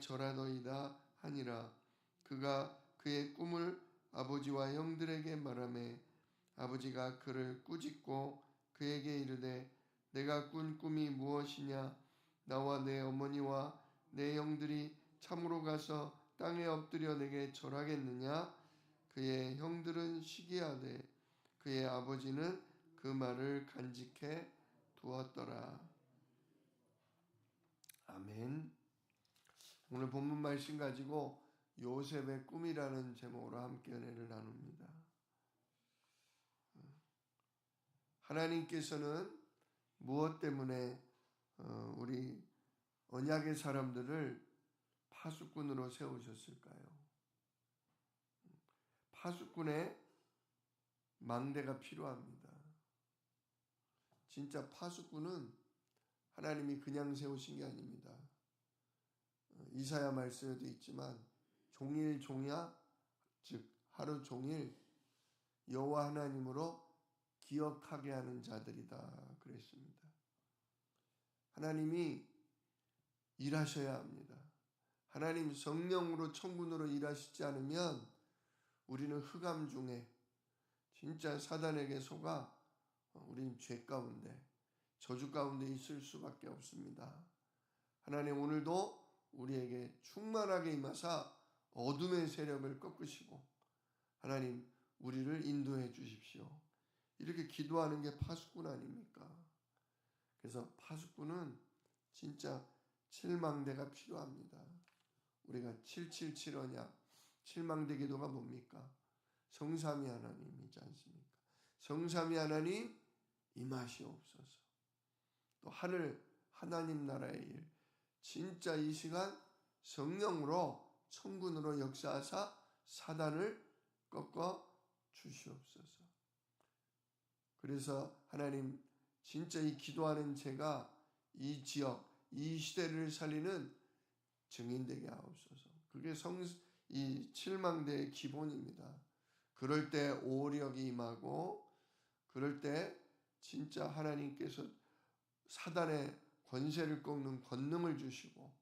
내게 절하더이다 하니라. 그가 그의 꿈을 아버지와 형들에게 말하매 아버지가 그를 꾸짖고 그에게 이르되 내가 꾼 꿈이 무엇이냐? 나와 내 어머니와 내 형들이 참으로 가서 땅에 엎드려 내게 절하겠느냐? 그의 형들은 시기하되 그의 아버지는 그 말을 간직해 두었더라. 아멘. 오늘 본문 말씀 가지고 요셉의 꿈이라는 제목으로 함께 은혜를 나눕니다. 하나님께서는 무엇 때문에 우리 언약의 사람들을 파수꾼으로 세우셨을까요? 파수꾼의 망대가 필요합니다. 진짜 파수꾼은 하나님이 그냥 세우신 게 아닙니다. 이사야 말씀에도 있지만 종일 종야, 즉 하루 종일 여호와 하나님으로 기억하게 하는 자들이다 그랬습니다. 하나님이 일하셔야 합니다. 하나님 성령으로 천군으로 일하시지 않으면 우리는 흑암 중에 진짜 사단에게 속아 우리는 죄 가운데 저주 가운데 있을 수밖에 없습니다. 하나님 오늘도 우리에게 충만하게 임하사 어둠의 세력을 꺾으시고 하나님 우리를 인도해 주십시오. 이렇게 기도하는 게 파수꾼 아닙니까? 그래서 파수꾼은 진짜 7망대가 필요합니다. 우리가 777 언약, 7망대 기도가 뭡니까? 성삼위 하나님이지 않습니까? 성삼위 하나님 임하시옵소서. 또 하늘 하나님 나라의 일, 진짜 이 시간 성령으로 천군으로 역사하사 사단을 꺾어 주시옵소서. 그래서 하나님 진짜 이 기도하는 제가 이 지역, 이 시대를 살리는 증인되게 하옵소서. 그게 이 7망대의 기본입니다. 그럴 때 오력이 임하고 그럴 때 진짜 하나님께서 사단의 권세를 꺾는 권능을 주시고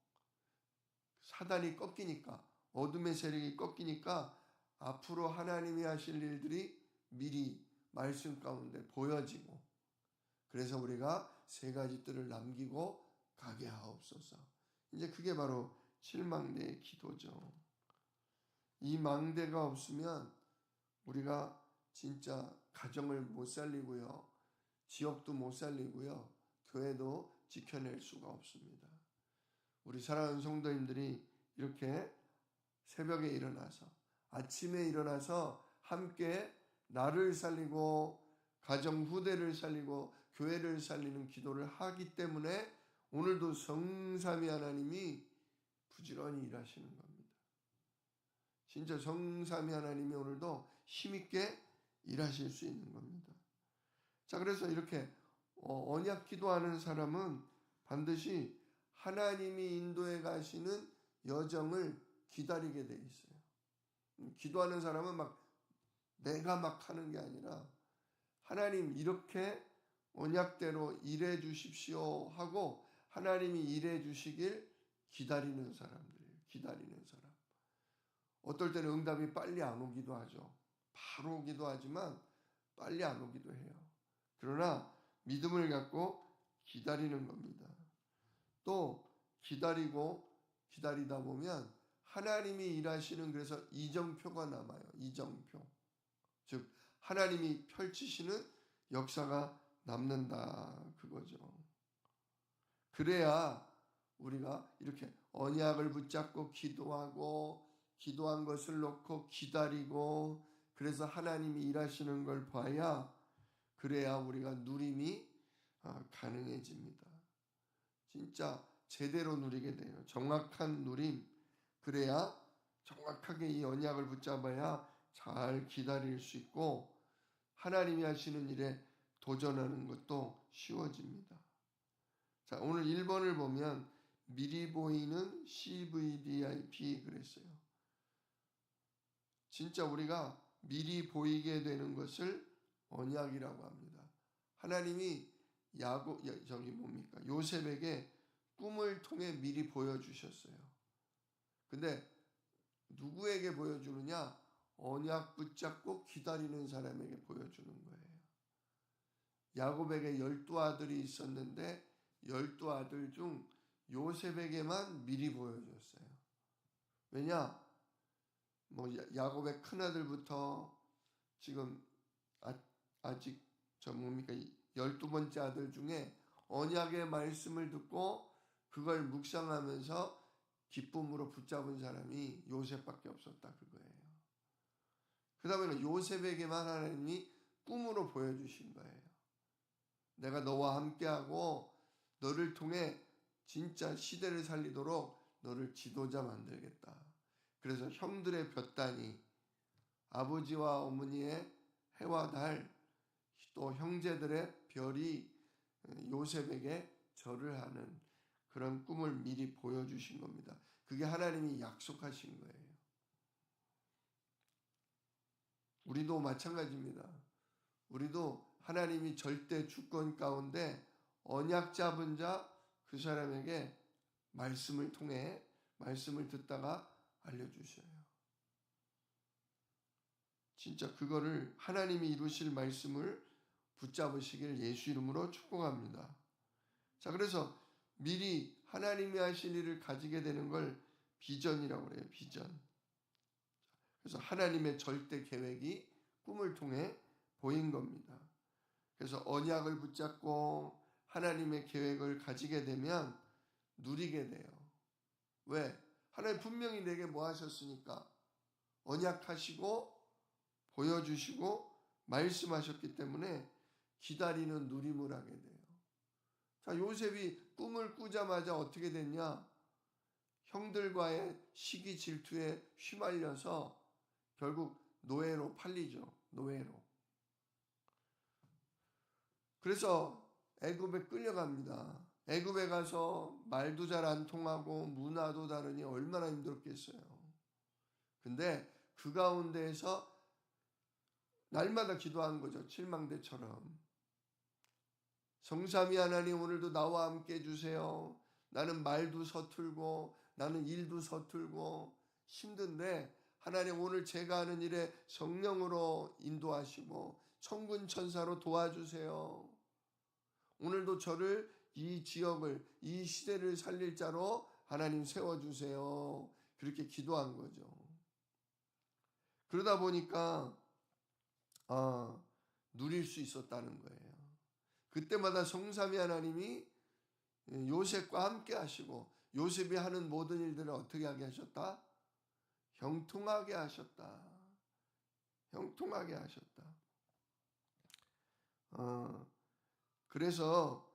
사단이 꺾이니까 어둠의 세력이 꺾이니까 앞으로 하나님이 하실 일들이 미리 말씀 가운데 보여지고 그래서 우리가 세 가지 뜰을 남기고 가게 하옵소서. 이제 그게 바로 7망대의 기도죠. 이 망대가 없으면 우리가 진짜 가정을 못 살리고요. 지역도 못 살리고요. 교회도 지켜낼 수가 없습니다. 우리 사랑하는 성도님들이 이렇게 새벽에 일어나서 아침에 일어나서 함께 나를 살리고 가정 후대를 살리고 교회를 살리는 기도를 하기 때문에 오늘도 성삼위 하나님이 부지런히 일하시는 겁니다. 진짜 성삼위 하나님이 오늘도 힘있게 일하실 수 있는 겁니다. 자, 그래서 이렇게 언약 기도하는 사람은 반드시 하나님이 인도해 가시는 여정을 기다리게 돼 있어요. 기도하는 사람은 내가 막 하는 게 아니라 하나님 이렇게 언약대로 일해 주십시오 하고 하나님이 일해 주시길 기다리는 사람들이에요. 기다리는 사람. 어떨 때는 응답이 빨리 안 오기도 하죠. 바로 오기도 하지만 빨리 안 오기도 해요. 그러나 믿음을 갖고 기다리는 겁니다. 또 기다리다 보면 하나님이 일하시는 그래서 이정표가 남아요. 이정표. 즉 하나님이 펼치시는 역사가 남는다 그거죠. 그래야 우리가 이렇게 언약을 붙잡고 기도하고 기도한 것을 놓고 기다리고 그래서 하나님이 일하시는 걸 봐야 그래야 우리가 누림이 가능해집니다. 진짜 제대로 누리게 돼요. 정확한 누림. 그래야 정확하게 이 언약을 붙잡아야 잘 기다릴 수 있고 하나님이 하시는 일에 도전하는 것도 쉬워집니다. 자, 오늘 1번을 보면 미리 보이는 CVDIP 그랬어요. 진짜 우리가 미리 보이게 되는 것을 언약이라고 합니다. 하나님이 요셉에게 꿈을 통해 미리 보여주셨어요. 근데 누구에게 보여주느냐? 언약 붙잡고 기다리는 사람에게 보여주는 거예요. 야곱에게 12아들이 있었는데 12아들 중 요셉에게만 미리 보여줬어요. 왜냐? 야곱의 큰아들부터 지금 아직 12번째 아들 중에 언약의 말씀을 듣고 그걸 묵상하면서 기쁨으로 붙잡은 사람이 요셉밖에 없었다 그거예요. 그 다음에는 요셉에게만 하나님이 꿈으로 보여주신 거예요. 내가 너와 함께하고 너를 통해 진짜 시대를 살리도록 너를 지도자 만들겠다. 그래서 형들의 볕단이 아버지와 어머니의 해와 달 또 형제들의 별이 요셉에게 절을 하는 그런 꿈을 미리 보여주신 겁니다. 그게 하나님이 약속하신 거예요. 우리도 마찬가지입니다. 우리도 하나님이 절대 주권 가운데 언약 잡은 자 그 사람에게 말씀을 통해 말씀을 듣다가 알려주셔요. 진짜 그거를 하나님이 이루실 말씀을 붙잡으시길 예수 이름으로 축복합니다. 자, 그래서 미리 하나님이 하실 일을 가지게 되는 걸 비전이라고 그래요. 비전. 그래서 하나님의 절대 계획이 꿈을 통해 보인 겁니다. 그래서 언약을 붙잡고 하나님의 계획을 가지게 되면 누리게 돼요. 왜? 하나님 분명히 내게 뭐 하셨으니까 언약하시고 보여주시고 말씀하셨기 때문에 기다리는 누림을 하게 돼요. 자, 요셉이 꿈을 꾸자마자 어떻게 됐냐? 형들과의 시기 질투에 휘말려서 결국 노예로 팔리죠. 노예로. 그래서 애굽에 끌려갑니다. 애굽에 가서 말도 잘 안 통하고 문화도 다르니 얼마나 힘들었겠어요. 근데 그 가운데에서 날마다 기도한 거죠. 칠망대처럼. 성삼위 하나님 오늘도 나와 함께 해주세요. 나는 말도 서툴고 나는 일도 서툴고 힘든데 하나님 오늘 제가 하는 일에 성령으로 인도하시고 천군 천사로 도와주세요. 오늘도 저를 이 지역을 이 시대를 살릴 자로 하나님 세워주세요. 그렇게 기도한 거죠. 그러다 보니까 누릴 수 있었다는 거예요. 그때마다 성삼위 하나님이 요셉과 함께 하시고 요셉이 하는 모든 일들을 어떻게 하게 하셨다? 형통하게 하셨다. 형통하게 하셨다. 그래서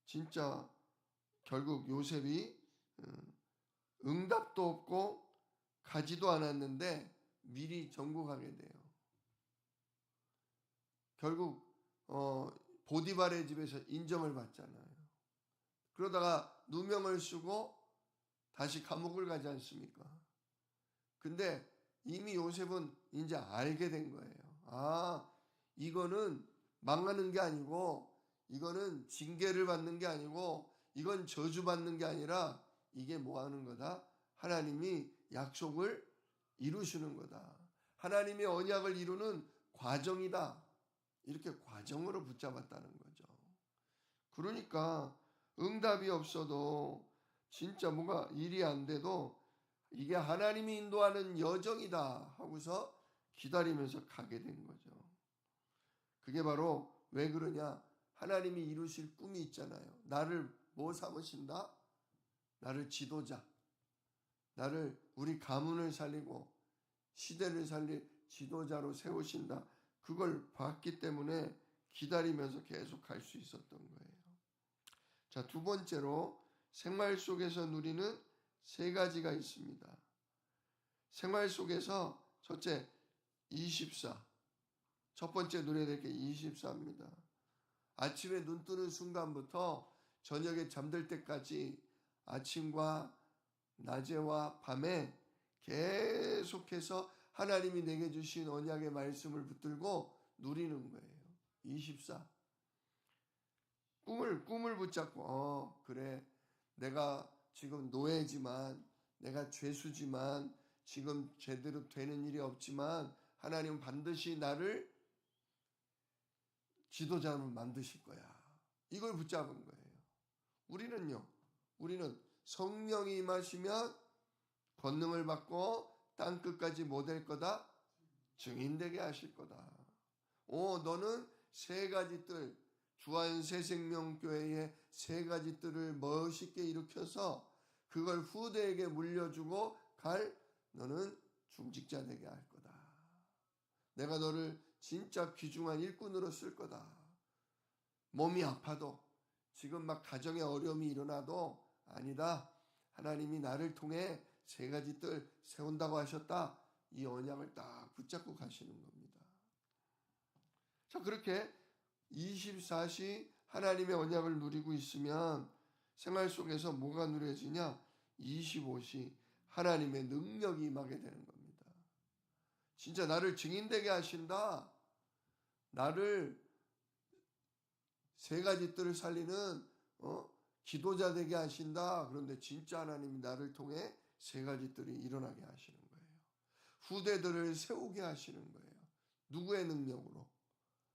진짜 결국 요셉이 응답도 없고 가지도 않았는데 미리 정복하게 돼요. 결국 보디발의 집에서 인정을 받잖아요. 그러다가 누명을 쓰고 다시 감옥을 가지 않습니까? 근데 이미 요셉은 이제 알게 된 거예요. 이거는 망하는 게 아니고 이거는 징계를 받는 게 아니고 이건 저주받는 게 아니라 이게 뭐 하는 거다? 하나님이 약속을 이루시는 거다. 하나님의 언약을 이루는 과정이다. 이렇게 과정으로 붙잡았다는 거죠. 그러니까 응답이 없어도 진짜 뭐가 일이 안 돼도 이게 하나님이 인도하는 여정이다 하고서 기다리면서 가게 된 거죠. 그게 바로 왜 그러냐? 하나님이 이루실 꿈이 있잖아요. 나를 뭐 삼으신다? 나를 지도자. 나를 우리 가문을 살리고 시대를 살릴 지도자로 세우신다. 그걸 봤기 때문에 기다리면서 계속 갈 수 있었던 거예요. 자, 두 번째로 생활 속에서 누리는 세 가지가 있습니다. 생활 속에서 첫째 24. 첫 번째 누려야 될 게 24입니다. 아침에 눈 뜨는 순간부터 저녁에 잠들 때까지 아침과 낮에와 밤에 계속해서 하나님이 내게 주신 언약의 말씀을 붙들고 누리는 거예요. 24. 꿈을 붙잡고 그래 내가 지금 노예지만 내가 죄수지만 지금 제대로 되는 일이 없지만 하나님은 반드시 나를 지도자로 만드실 거야. 이걸 붙잡은 거예요. 우리는 성령이 임하시면 권능을 받고 땅끝까지 못할 거다. 증인되게 하실 거다. 너는 세 가지 뜰, 주한 새생명교회의 세 가지 뜰을 멋있게 일으켜서 그걸 후대에게 물려주고 갈 너는 중직자 되게 할 거다. 내가 너를 진짜 귀중한 일꾼으로 쓸 거다. 몸이 아파도 지금 막 가정에 어려움이 일어나도 아니다. 하나님이 나를 통해 세 가지 뜰 세운다고 하셨다. 이 언약을 딱 붙잡고 가시는 겁니다. 자, 그렇게 24시 하나님의 언약을 누리고 있으면 생활 속에서 뭐가 누려지냐? 25시 하나님의 능력이 임하게 되는 겁니다. 진짜 나를 증인되게 하신다. 나를 세 가지 뜰을 살리는 기도자 되게 하신다. 그런데 진짜 하나님이 나를 통해 세 가지 뜰이 일어나게 하시는 거예요. 후대들을 세우게 하시는 거예요. 누구의 능력으로?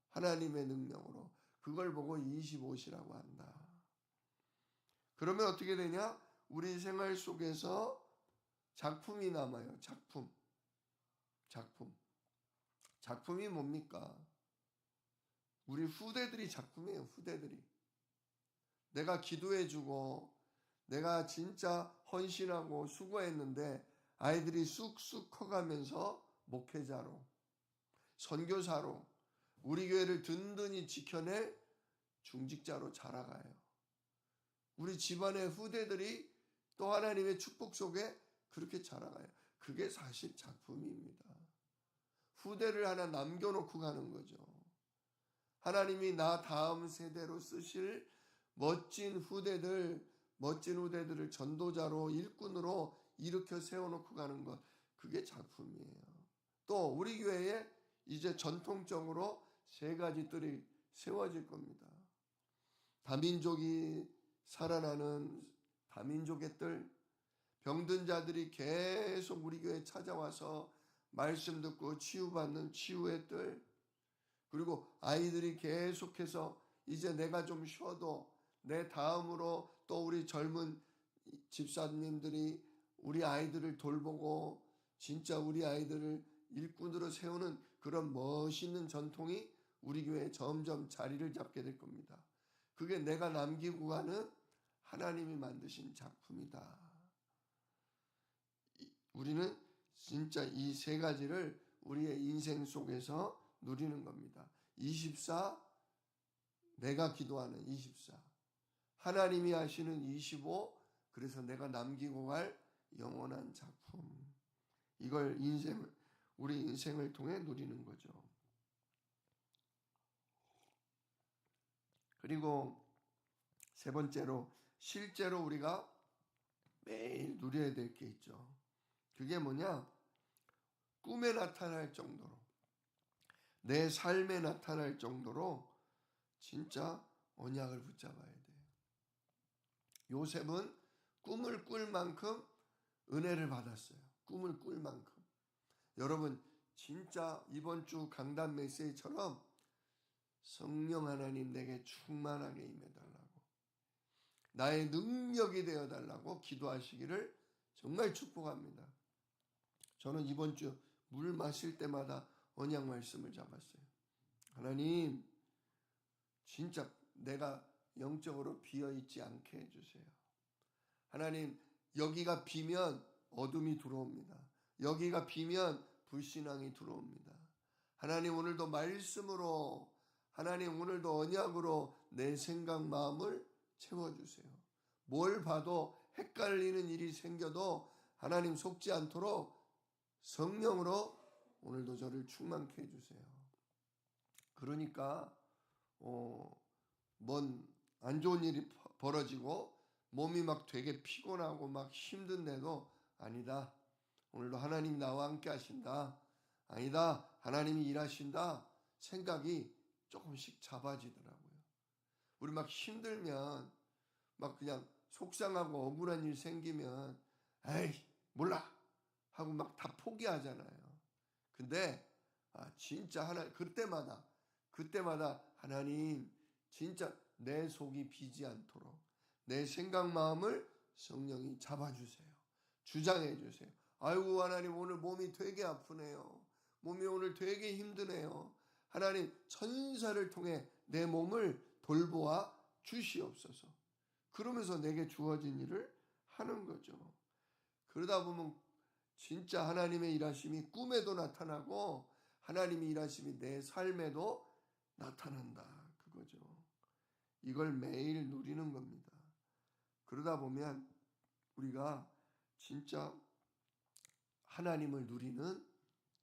하나님의 능력으로. 그걸 보고 25시라고 한다. 그러면 어떻게 되냐? 우리 생활 속에서 작품이 남아요. 작품이 뭡니까? 우리 후대들이 작품이에요. 후대들이. 내가 기도해주고 내가 진짜 헌신하고 수고했는데 아이들이 쑥쑥 커가면서 목회자로, 선교사로 우리 교회를 든든히 지켜낼 중직자로 자라가요. 우리 집안의 후대들이 또 하나님의 축복 속에 그렇게 자라가요. 그게 사실 작품입니다. 후대를 하나 남겨놓고 가는 거죠. 하나님이 나 다음 세대로 쓰실 멋진 후대들을 전도자로 일꾼으로 일으켜 세워놓고 가는 것, 그게 작품이에요. 또 우리 교회에 이제 전통적으로 세 가지 뜰이 세워질 겁니다. 다민족이 살아나는 다민족의 뜰, 병든 자들이 계속 우리 교회에 찾아와서 말씀 듣고 치유받는 치유의 뜰, 그리고 아이들이 계속해서 이제 내가 좀 쉬어도 내 다음으로 또 우리 젊은 집사님들이 우리 아이들을 돌보고 진짜 우리 아이들을 일꾼으로 세우는 그런 멋있는 전통이 우리 교회에 점점 자리를 잡게 될 겁니다. 그게 내가 남기고 가는 하나님이 만드신 작품이다. 우리는 진짜 이 세 가지를 우리의 인생 속에서 누리는 겁니다. 24, 내가 기도하는 24, 하나님이 하시는 25, 그래서 내가 남기고 갈 영원한 작품. 이걸 우리 인생을 통해 누리는 거죠. 그리고 세 번째로 실제로 우리가 매일 누려야 될 게 있죠. 그게 뭐냐? 꿈에 나타날 정도로, 내 삶에 나타날 정도로 진짜 언약을 붙잡아야 돼요. 요셉은 꿈을 꿀 만큼 은혜를 받았어요. 꿈을 꿀 만큼. 여러분 진짜 이번 주 강단 메시지처럼 성령 하나님 내게 충만하게 임해달라고, 나의 능력이 되어달라고 기도하시기를 정말 축복합니다. 저는 이번 주 물 마실 때마다 언약 말씀을 잡았어요. 하나님 진짜 내가 영적으로 비어있지 않게 해주세요. 하나님 여기가 비면 어둠이 들어옵니다. 여기가 비면 불신앙이 들어옵니다. 하나님 오늘도 말씀으로, 하나님 오늘도 언약으로 내 생각 마음을 채워주세요. 뭘 봐도 헷갈리는 일이 생겨도 하나님 속지 않도록 성령으로 오늘도 저를 충만케 해주세요. 그러니까 안 좋은 일이 벌어지고 몸이 막 되게 피곤하고 막 힘든데도 아니다. 오늘도 하나님이 나와 함께 하신다. 아니다. 하나님이 일하신다. 생각이 조금씩 잡아지더라고요. 우리 막 힘들면 막 그냥 속상하고 억울한 일 생기면 에이 몰라 하고 막 다 포기하잖아요. 근데 진짜 그때마다 하나님 진짜 내 속이 비지 않도록 내 생각 마음을 성령이 잡아주세요. 주장해 주세요. 아이고 하나님 오늘 몸이 되게 아프네요. 몸이 오늘 되게 힘드네요. 하나님 천사를 통해 내 몸을 돌보아 주시옵소서. 그러면서 내게 주어진 일을 하는 거죠. 그러다 보면 진짜 하나님의 일하심이 꿈에도 나타나고 하나님의 일하심이 내 삶에도 나타난다. 그거죠. 이걸 매일 누리는 겁니다. 그러다 보면 우리가 진짜 하나님을 누리는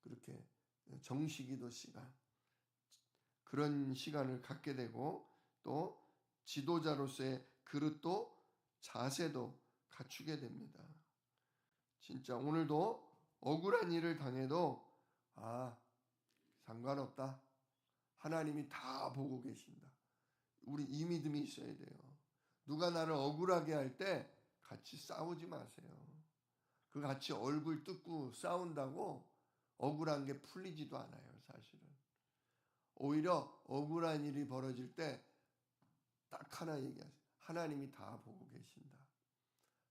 그렇게 정식기도 시간, 그런 시간을 갖게 되고 또 지도자로서의 그릇도 자세도 갖추게 됩니다. 진짜 오늘도 억울한 일을 당해도 상관없다. 하나님이 다 보고 계신다. 우리 이 믿음이 있어야 돼요. 누가 나를 억울하게 할 때 같이 싸우지 마세요. 그 같이 얼굴 뜯고 싸운다고 억울한 게 풀리지도 않아요, 사실은. 오히려 억울한 일이 벌어질 때 딱 하나 얘기하세요. 하나님이 다 보고 계신다.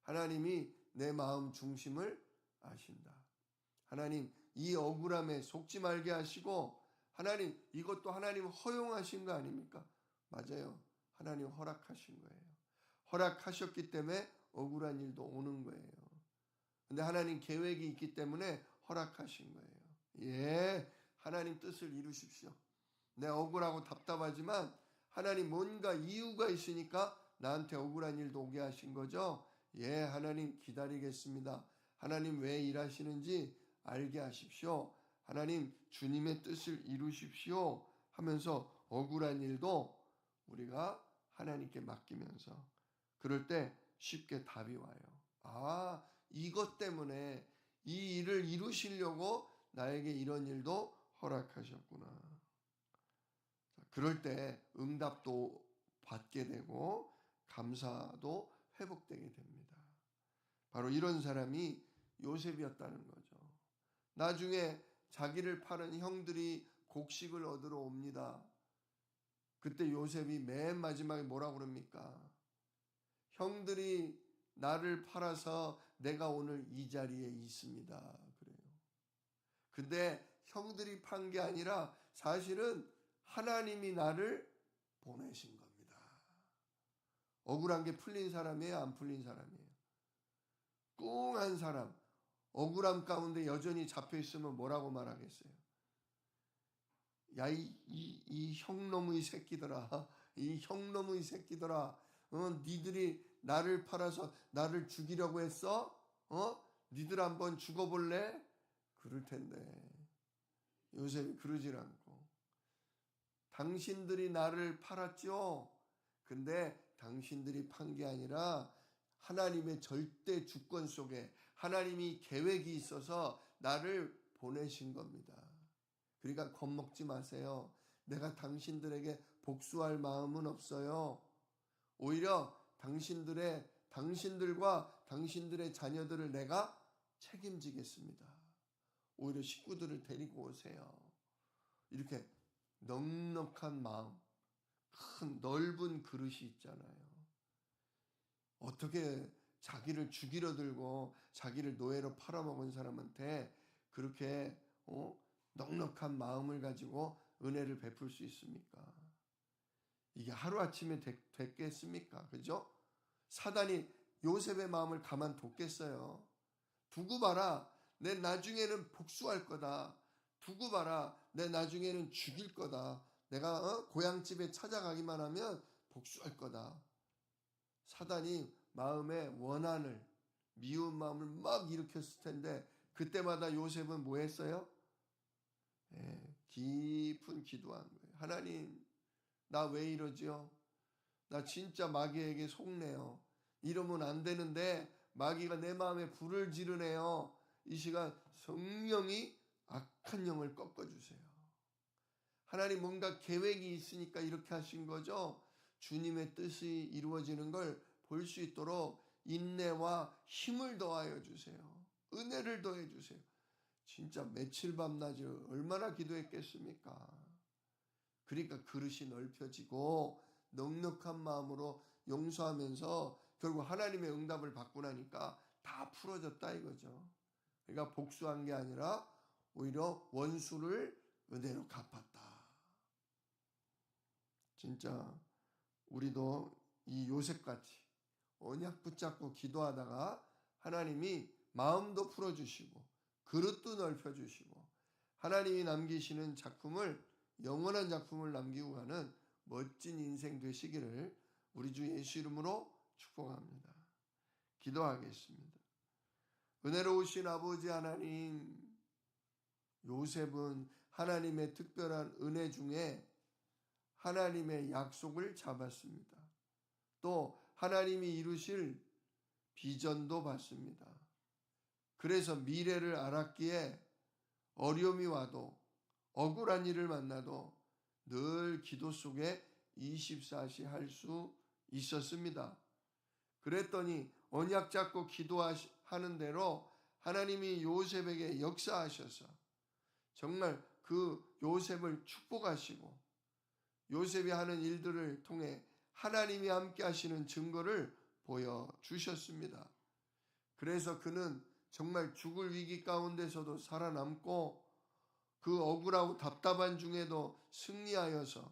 하나님이 내 마음 중심을 아신다. 하나님 이 억울함에 속지 말게 하시고 하나님 이것도 하나님 허용하신 거 아닙니까? 맞아요. 하나님 허락하신 거예요. 허락하셨기 때문에 억울한 일도 오는 거예요. 근데 하나님 계획이 있기 때문에 허락하신 거예요. 예, 하나님 뜻을 이루십시오. 내 억울하고 답답하지만 하나님 뭔가 이유가 있으니까 나한테 억울한 일도 오게 하신 거죠. 예, 하나님 기다리겠습니다. 하나님 왜 일하시는지 알게 하십시오. 하나님 주님의 뜻을 이루십시오 하면서 억울한 일도 우리가 하나님께 맡기면서 그럴 때 쉽게 답이 와요. 이것 때문에 이 일을 이루시려고 나에게 이런 일도 허락하셨구나. 그럴 때 응답도 받게 되고 감사도 회복되게 됩니다. 바로 이런 사람이 요셉이었다는 거죠. 나중에 자기를 파는 형들이 곡식을 얻으러 옵니다. 그때 요셉이 맨 마지막에 뭐라고 그럽니까? 형들이 나를 팔아서 내가 오늘 이 자리에 있습니다. 그래요. 근데 형들이 판 게 아니라 사실은 하나님이 나를 보내신 겁니다. 억울한 게 풀린 사람이에요? 안 풀린 사람이에요? 꿍한 사람, 억울함 가운데 여전히 잡혀 있으면 뭐라고 말하겠어요? 야, 이 형놈의 새끼들아, 이 형놈의 새끼들아, 니들이 나를 팔아서 나를 죽이려고 했어? 니들 한번 죽어볼래? 그럴 텐데 요셉이 그러질 않고 당신들이 나를 팔았죠? 근데 당신들이 판 게 아니라 하나님의 절대 주권 속에 하나님이 계획이 있어서 나를 보내신 겁니다. 그러니까 겁먹지 마세요. 내가 당신들에게 복수할 마음은 없어요. 오히려 당신들과 당신들의 자녀들을 내가 책임지겠습니다. 오히려 식구들을 데리고 오세요. 이렇게 넉넉한 마음, 큰 넓은 그릇이 있잖아요. 어떻게 자기를 죽이려 들고 자기를 노예로 팔아먹은 사람한테 그렇게 넉넉한 마음을 가지고 은혜를 베풀 수 있습니까? 이게 하루아침에 됐겠습니까? 그죠? 사단이 요셉의 마음을 가만뒀겠어요. 두고 봐라. 내 나중에는 복수할 거다. 두고 봐라. 내 나중에는 죽일 거다. 내가 고향집에 찾아가기만 하면 복수할 거다. 사단이 마음에 원한을, 미운 마음을 막 일으켰을 텐데 그때마다 요셉은 뭐 했어요? 깊은 기도한 거예요. 하나님, 나 왜 이러지요? 나 진짜 마귀에게 속네요. 이러면 안 되는데 마귀가 내 마음에 불을 지르네요. 이 시간 성령이 악한 영을 꺾어주세요. 하나님 뭔가 계획이 있으니까 이렇게 하신 거죠. 주님의 뜻이 이루어지는 걸 볼 수 있도록 인내와 힘을 더하여 주세요. 은혜를 더해 주세요. 진짜 며칠 밤낮을 얼마나 기도했겠습니까? 그러니까 그릇이 넓혀지고 넉넉한 마음으로 용서하면서 결국 하나님의 응답을 받고 나니까 다 풀어졌다 이거죠. 그러니까 복수한 게 아니라 오히려 원수를 은혜로 갚았다. 진짜 우리도 이 요셉같이 언약 붙잡고 기도하다가 하나님이 마음도 풀어주시고 그릇도 넓혀주시고 하나님이 남기시는 작품을 영원한 작품을 남기고 가는 멋진 인생 되시기를 우리 주 예수 이름으로 축복합니다. 기도하겠습니다. 은혜로우신 아버지 하나님, 요셉은 하나님의 특별한 은혜 중에 하나님의 약속을 잡았습니다. 또 하나님이 이루실 비전도 받습니다. 그래서 미래를 알았기에 어려움이 와도 억울한 일을 만나도 늘 기도 속에 24시 할 수 있었습니다. 그랬더니 언약 잡고 기도하는 대로 하나님이 요셉에게 역사하셔서 정말 그 요셉을 축복하시고 요셉이 하는 일들을 통해 하나님이 함께 하시는 증거를 보여주셨습니다. 그래서 그는 정말 죽을 위기 가운데서도 살아남고 그 억울하고 답답한 중에도 승리하여서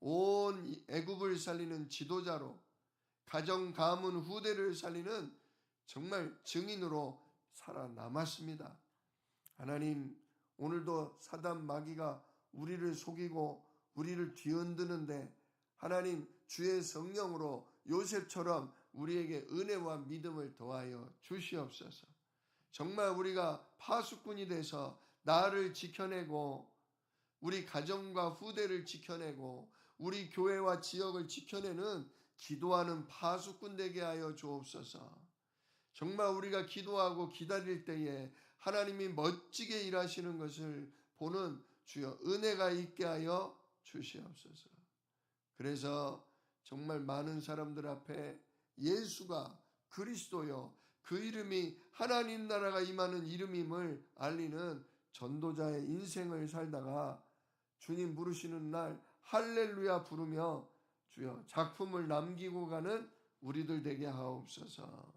온 애굽을 살리는 지도자로 가정 가문 후대를 살리는 정말 증인으로 살아남았습니다. 하나님, 오늘도 사단 마귀가 우리를 속이고 우리를 뒤흔드는데 하나님 주의 성령으로 요셉처럼 우리에게 은혜와 믿음을 더하여 주시옵소서. 정말 우리가 파수꾼이 돼서 나를 지켜내고 우리 가정과 후대를 지켜내고 우리 교회와 지역을 지켜내는 기도하는 파수꾼 되게 하여 주옵소서. 정말 우리가 기도하고 기다릴 때에 하나님이 멋지게 일하시는 것을 보는 주여 은혜가 있게 하여 주시옵소서. 그래서 정말 많은 사람들 앞에 예수가 그리스도요, 그 이름이 하나님 나라가 임하는 이름임을 알리는 전도자의 인생을 살다가 주님 부르시는 날 할렐루야 부르며 주여 작품을 남기고 가는 우리들 되게 하옵소서.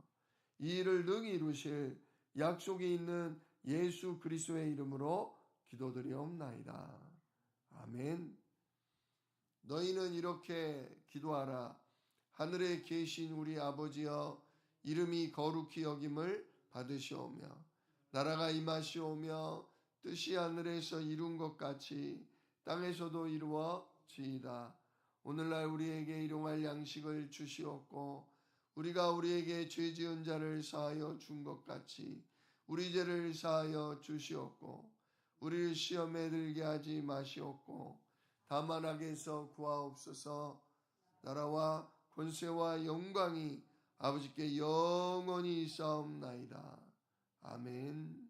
이 일을 능히 이루실 약속이 있는 예수 그리스도의 이름으로 기도드리옵나이다. 아멘. 너희는 이렇게 기도하라. 하늘에 계신 우리 아버지여, 이름이 거룩히 여김을 받으시오며 나라가 임하시오며 뜻이 하늘에서 이룬 것 같이 땅에서도 이루어지이다. 오늘날 우리에게 일용할 양식을 주시옵고 우리가 우리에게 죄 지은 자를 사하여 준 것 같이 우리 죄를 사하여 주시옵고 우리를 시험에 들게 하지 마시옵고 다만 악에서 구하옵소서. 나라와 권세와 영광이 아버지께 영원히 있사옵나이다. 아멘.